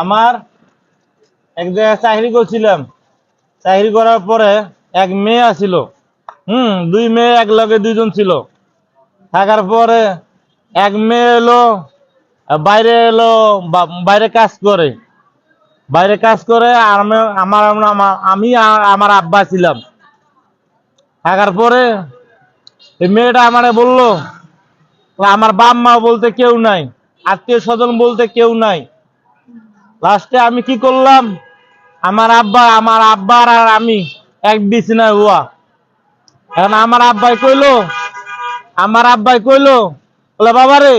আমার এক জায়গায় চাকরি করছিলাম। চাকরি করার পরে এক মেয়ে আসিল। দুই মেয়ে এক লগে দুইজন ছিল। থাকার পরে এক মেয়ে এলো, বাইরে এলো, বাইরে কাজ করে। বাইরে কাজ করে আর আমি আর আমার আব্বা ছিলাম। থাকার পরে এই মেয়েটা আমারে বললো আমার বাপ মা বলতে কেউ নাই, আত্মীয় স্বজন বলতে কেউ নাই। লাস্টে আমি কি করলাম, আমার আব্বা আর আমি এক বিছানায় হুয়া। এখন আমার আব্বাই কইলো বলে বাবা রে,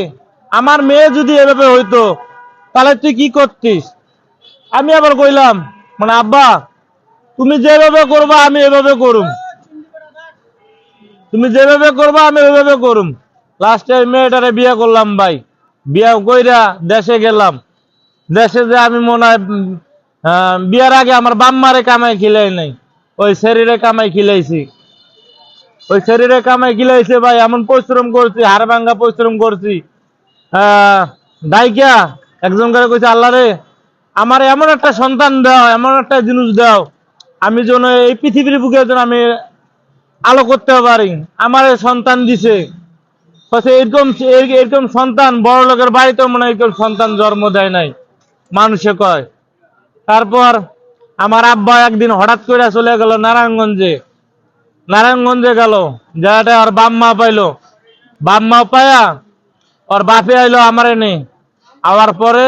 আমার মেয়ে যদি এভাবে হইতো তাহলে তুই কি করতিস? আমি আবার কইলাম মানে আব্বা, তুমি যেভাবে করবা আমি এভাবে করুম, তুমি যেভাবে করবা আমি ওইভাবে করুম। লাস্টে মেয়েটারে বিয়ে করলাম ভাই। বিয়ে কইরা দেশে গেলাম। দেশে যে আমি মনে হয় বিয়ার আগে আমার বাম্মারে কামাই খিলাই নাই, ওই শরীরে কামাই খিলাইছি। ওই শরীরে কামাই খিলাইছে ভাই, এমন পরিশ্রম করছি, হাড় ভাঙ্গা পরিশ্রম করছি। দায়িকা একজন করে কইছে আল্লাহ রে, আমার এমন একটা সন্তান দাও, এমন একটা জিনিস দাও, আমি যেন এই পৃথিবীর বুকে যেন আমি আলো করতে পারি। আমার সন্তান দিছে। এরকম এরকম সন্তান বড় লোকের বাড়িতে মনে হয় এরকম সন্তান জন্ম দেয় নাই, মানুষে কয়। তারপর আমার আব্বা একদিন হঠাৎ করে চলে গেল নারায়ণগঞ্জে। নারায়ণগঞ্জে গেল, জায়গাটা আর বাপ পাইলো। বাপ পায়া ওর বাপে আইলো আমার এনে। আওয়ার পরে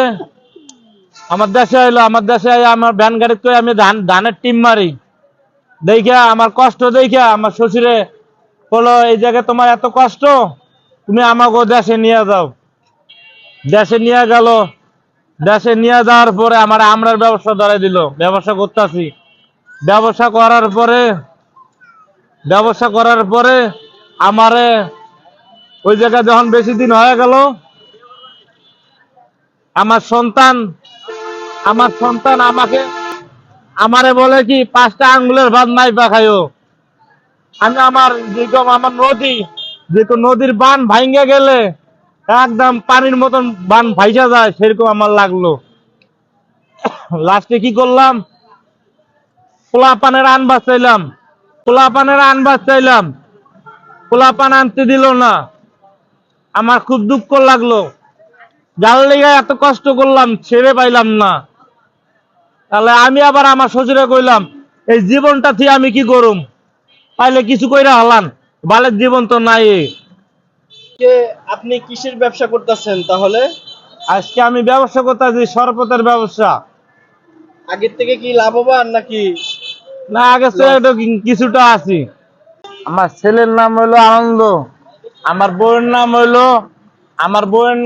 আমার দেশে আইলো। আমার দেশে আই আমার ভ্যান গাড়িতে করে আমি ধানের টিম মারি। দেখা আমার কষ্ট দেখা আমার শ্বশুরে বলো এই জায়গায় তোমার এত কষ্ট, তুমি আমাকে দেশে নিয়ে যাও। দেশে নিয়ে গেল। দেশে নিয়ে যাওয়ার পরে আমার আমরার ব্যবসা ধরাই দিল। ব্যবসা করতেছি। ব্যবসা করার পরে আমারে ওই জায়গায় যখন বেশি দিন হয়ে গেল, আমার সন্তান আমারে বলে কি 5টা আঙ্গুলের ভাত নাই পাখাইও। আমি আমার যেরকম আমার নদীর বান ভাঙ্গে গেলে একদম পানির মতন বান ভাইসা যায়, সেরকম আমার লাগলো। লাস্টে কি করলাম, পোলাপানের পোলাপান আনতে দিল না। আমার খুব দুঃখ লাগলো, যার লেগে এত কষ্ট করলাম ছেড়ে পাইলাম না। তাহলে আমি আবার আমার শ্বশুরে কইলাম এই জীবনটা থেকে আমি কি করুম, পাইলে কিছু কইরা হলান, বালের জীবন তো নাই। আপনি কিসের ব্যবসা করতেছেন তাহলে? আজকে আমি ব্যবসা করতেছি, শরবতের ব্যবসা। আগের থেকে কি লাভবান নাকি না, আগে তো কিছুটা আছি। আমার ছেলের নাম হইলো আনন্দ। আমার বউয়ের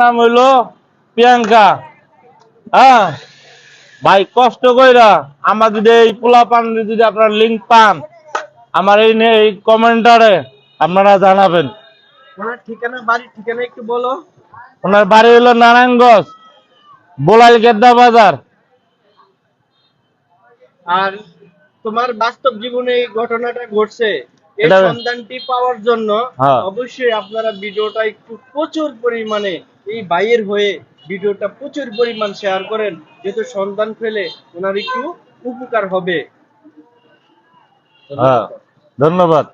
নাম হইলো প্রিয়াঙ্কা। হ্যাঁ ভাই, কষ্ট কইরা আমার যদি এই পোলাপান যদি আপনার লিঙ্ক পান, আমার এই কমেন্টারে আপনারা জানাবেন। ওনার বাড়ির ঠিকানা একটু বলো। ওনার বাড়ি হইলো নারায়ণগঞ্জ, বোলাইল গেদ্দা বাজার। আর তোমার বাস্তব জীবনে এই ঘটনাটা ঘটছে, এই এটা সন্ধানটি পাওয়ার জন্য হ্যাঁ অবশ্যই আপনারা ভিডিওটা একটু প্রচুর পরিমাণে এই ভাইয়ের হয়ে ভিডিওটা প্রচুর পরিমাণ শেয়ার করেন, যেহেতু সন্ধান পেলে ওনার একটু উপকার হবে। হ্যাঁ, ধন্যবাদ।